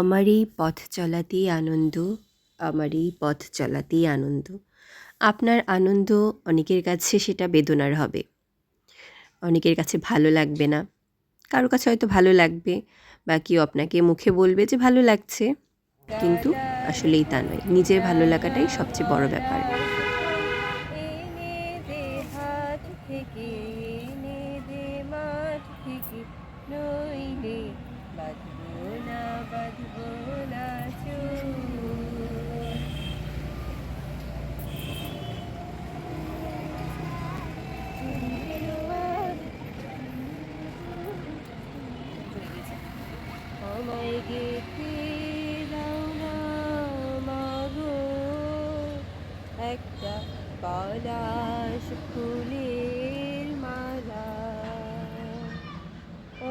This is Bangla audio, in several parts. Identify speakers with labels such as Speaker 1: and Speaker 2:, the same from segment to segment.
Speaker 1: আমার এই পথ চলাতেই আনন্দ, আমার এই পথ চলাতেই আনন্দ। আপনার আনন্দ অনেকের কাছে সেটা বেদনার হবে, অনেকের কাছে ভালো লাগবে না, কারো কাছে হয়তো ভালো লাগবে বা কেউ আপনাকে মুখে বলবে যে ভালো লাগছে, কিন্তু আসলেই তা নয়। নিজের ভালো লাগাটাই সবচেয়ে বড় ব্যাপার।
Speaker 2: আমায় গেঁথে দাও না মাগো একটা পলাশ ফুলের মালা,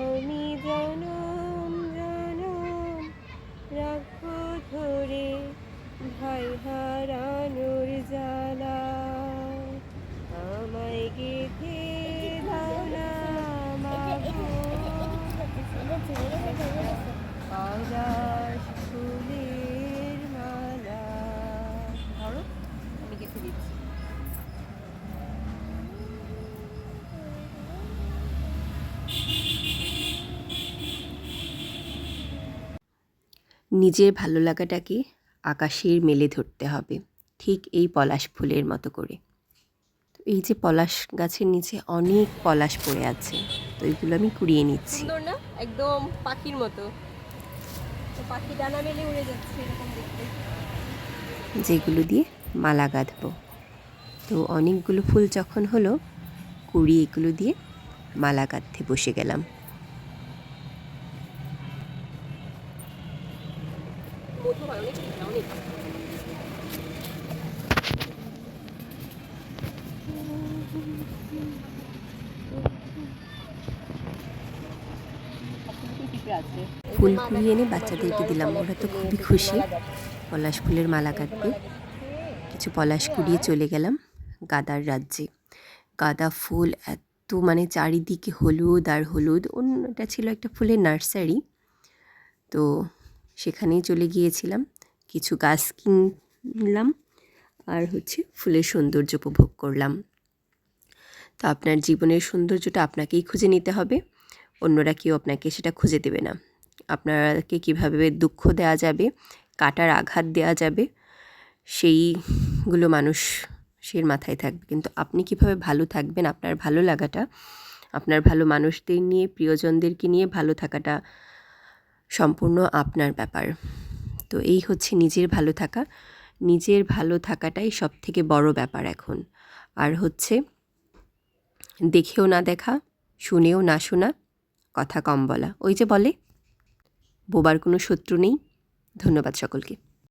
Speaker 2: আমি জনম জনম রাখবো ধরে ভাই হারানোর জ্বালা। আমায় গেঁথে দাও না মাগো পলাশ ফুলের মালা। ধরো, আমি গেঁথে দিচ্ছি।
Speaker 1: নিজের ভালো লাগাটাকে আকাশের মেলে ধরতে হবে, ঠিক এই পলাশ ফুলের মতো করে। তো এই যে পলাশ গাছের নিচে অনেক পলাশ পড়ে আছে, তো এইগুলো আমি কুড়িয়ে নিচ্ছি।
Speaker 2: সুন্দর না, একদম পাখির মতো। তো পাখি ডানা মেলে উড়ে যাচ্ছে এরকম দেখতে।
Speaker 1: যেগুলো দিয়ে মালা গাঁথবো। তো অনেকগুলো ফুল যখন হলো, কুড়িয়ে এগুলো দিয়ে মালা গাঁথতে বসে গেলাম।
Speaker 2: মধু হয় অনেক, অনেক।
Speaker 1: ফুল কুড়িয়ে এনে বাচ্চাদেরকে দিলাম, ওরা তো খুবই খুশি পলাশ ফুলের মালা গাঁথবে। কিছু পলাশ কুড়িয়ে চলে গেলাম গাঁদার রাজ্যে। গাঁদা ফুল এত মানে চারিদিকে হলুদ আর হলুদ, ওটা ছিল একটা ফুলের নার্সারি, তো সেখানেই চলে গিয়েছিলাম। কিছু গাছ কিনলাম আর ফুলের সৌন্দর্য উপভোগ করলাম। তো আপনার জীবনের সৌন্দর্যটা আপনাকেই খুঁজে নিতে হবে, অন্যরা কেউ আপনাকে সেটা খুঁজে দেবে না। আপনাকে কীভাবে দুঃখ দেওয়া যাবে, কাটার আঘাত দেওয়া যাবে, সেইগুলো মানুষের মাথায় থাকবে, কিন্তু আপনি কিভাবে ভালো থাকবেন, আপনার ভালো লাগাটা, আপনার ভালো মানুষদের নিয়ে, প্রিয়জনদেরকে নিয়ে ভালো থাকাটা সম্পূর্ণ আপনার ব্যাপার। তো এই হচ্ছে নিজের ভালো থাকা। নিজের ভালো থাকাটাই সব থেকে বড় ব্যাপার এখন। আর দেখেও না দেখা, শুনেও না শোনা, কথা কম বলা। ওই যে বলে, বোবার কোনো শত্রু নেই। ধন্যবাদ সকলকে।